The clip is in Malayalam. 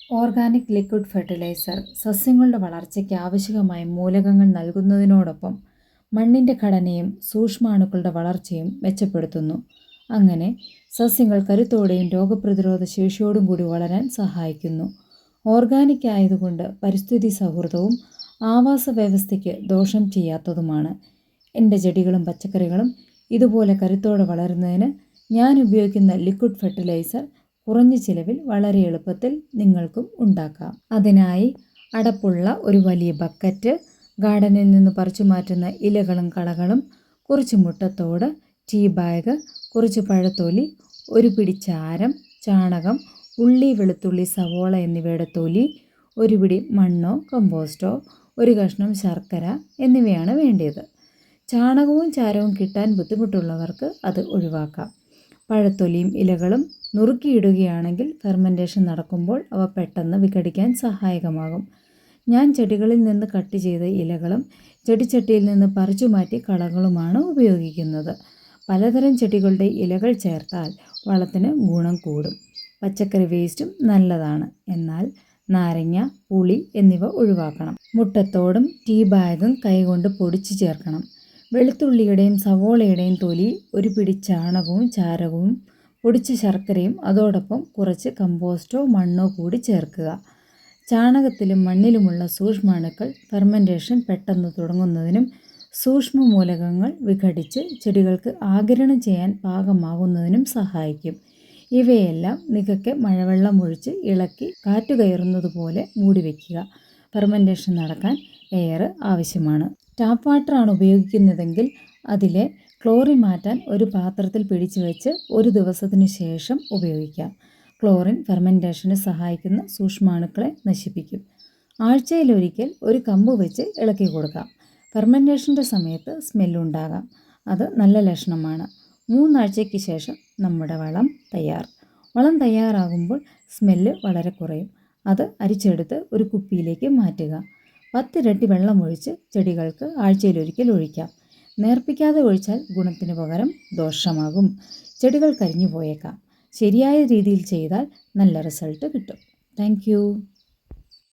ഓർഗാനിക് ലിക്വിഡ് ഫെർട്ടിലൈസർ സസ്യങ്ങളുടെ വളർച്ചയ്ക്ക് ആവശ്യമായ മൂലകങ്ങൾ നൽകുന്നതിനോടൊപ്പം മണ്ണിൻ്റെ ഘടനയും സൂക്ഷ്മാണുക്കളുടെ വളർച്ചയും മെച്ചപ്പെടുത്തുന്നു. അങ്ങനെ സസ്യങ്ങൾ കരുത്തോടെയും രോഗപ്രതിരോധ ശേഷിയോടും കൂടി വളരാൻ സഹായിക്കുന്നു. ഓർഗാനിക് ആയതുകൊണ്ട് പരിസ്ഥിതി സൗഹൃദവും ആവാസ വ്യവസ്ഥയ്ക്ക് ദോഷം ചെയ്യാത്തതുമാണ്. എൻ്റെ ചെടികളും പച്ചക്കറികളും ഇതുപോലെ കരുത്തോടെ വളരുന്നതിന് ഞാൻ ഉപയോഗിക്കുന്ന ലിക്വിഡ് ഫെർട്ടിലൈസർ കുറഞ്ഞ ചിലവിൽ വളരെ എളുപ്പത്തിൽ നിങ്ങൾക്കും ഉണ്ടാക്കാം. അതിനായി അടപ്പുള്ള ഒരു വലിയ ബക്കറ്റ്, ഗാർഡനിൽ നിന്ന് പറിച്ചു മാറ്റുന്ന ഇലകളും കളകളും, കുറച്ച് മുട്ടത്തോട്, ടീ ബാഗ്, കുറച്ച് പഴത്തൊലി, ഒരു പിടി ചാരം, ചാണകം, ഉള്ളി, വെളുത്തുള്ളി, സവോള എന്നിവയുടെ തൊലി, ഒരു പിടി മണ്ണോ കമ്പോസ്റ്റോ, ഒരു കഷ്ണം ശർക്കര എന്നിവയാണ് വേണ്ടത്. ചാണകവും ചാരവും കിട്ടാൻ ബുദ്ധിമുട്ടുള്ളവർക്ക് അത് ഒഴിവാക്കാം. പഴത്തൊലിയും ഇലകളും നുറുക്കിയിടുകയാണെങ്കിൽ ഫെർമെൻറ്റേഷൻ നടക്കുമ്പോൾ അവ പെട്ടെന്ന് വിഘടിക്കാൻ സഹായകമാകും. ഞാൻ ചെടികളിൽ നിന്ന് കട്ട് ചെയ്ത ഇലകളും ചെടിച്ചട്ടിയിൽ നിന്ന് പറിച്ചു മാറ്റി കളകളുമാണ് ഉപയോഗിക്കുന്നത്. പലതരം ചെടികളുടെ ഇലകൾ ചേർത്താൽ വളത്തിന് ഗുണം കൂടും. പച്ചക്കറി വേസ്റ്റും നല്ലതാണ്, എന്നാൽ നാരങ്ങ, പുളി എന്നിവ ഒഴിവാക്കണം. മുട്ടത്തോടും ടീ ബാഗും കൈകൊണ്ട് പൊടിച്ചു ചേർക്കണം. വെളുത്തുള്ളിയുടെയും സവോളയുടെയും തൊലി, ഒരു പിടി ചാണകവും ചാരകവും പൊടിച്ച ശർക്കരയും അതോടൊപ്പം കുറച്ച് കമ്പോസ്റ്റോ മണ്ണോ കൂടി ചേർക്കുക. ചാണകത്തിലും മണ്ണിലുമുള്ള സൂക്ഷ്മാണുക്കൾ ഫെർമെൻറ്റേഷൻ പെട്ടെന്ന് തുടങ്ങുന്നതിനും സൂക്ഷ്മ മൂലകങ്ങൾ വിഘടിച്ച് ചെടികൾക്ക് ആഗിരണം ചെയ്യാൻ പാകമാകുന്നതിനും സഹായിക്കും. ഇവയെല്ലാം നികക്കെ മഴവെള്ളം ഒഴിച്ച് ഇളക്കി കാറ്റ് കയറുന്നതുപോലെ മൂടി വയ്ക്കുക. ഫെർമെൻറ്റേഷൻ നടക്കാൻ എയർ ആവശ്യമാണ്. ടാപ്പ് വാട്ടറാണ് ഉപയോഗിക്കുന്നതെങ്കിൽ അതിലെ ക്ലോറിൻ മാറ്റാൻ ഒരു പാത്രത്തിൽ പിടിച്ചു വെച്ച് ഒരു ദിവസത്തിനു ശേഷം ഉപയോഗിക്കാം. ക്ലോറിൻ ഫെർമെൻറ്റേഷന് സഹായിക്കുന്ന സൂക്ഷ്മാണുക്കളെ നശിപ്പിക്കും. ആഴ്ചയിലൊരിക്കൽ ഒരു കമ്പ് വെച്ച് ഇളക്കി കൊടുക്കാം. ഫെർമെൻറ്റേഷൻ്റെ സമയത്ത് സ്മെല്ലുണ്ടാകാം, അത് നല്ല ലക്ഷണമാണ്. 3 ആഴ്ചയ്ക്ക് ശേഷം നമ്മുടെ വളം തയ്യാർ. വളം തയ്യാറാകുമ്പോൾ സ്മെല്ല് വളരെ കുറയും. അത് അരിച്ചെടുത്ത് ഒരു കുപ്പിയിലേക്ക് മാറ്റുക. 10 ഇരട്ടി വെള്ളം ഒഴിച്ച് ചെടികൾക്ക് ആഴ്ചയിലൊരിക്കൽ ഒഴിക്കാം. നേർപ്പിക്കാതെ ഒഴിച്ചാൽ ഗുണത്തിന് പകരം ദോഷമാകും. ചെടികൾ കരിഞ്ഞു പോയേക്കാം. ശരിയായ രീതിയിൽ ചെയ്താൽ നല്ല റിസൾട്ട് കിട്ടും. താങ്ക്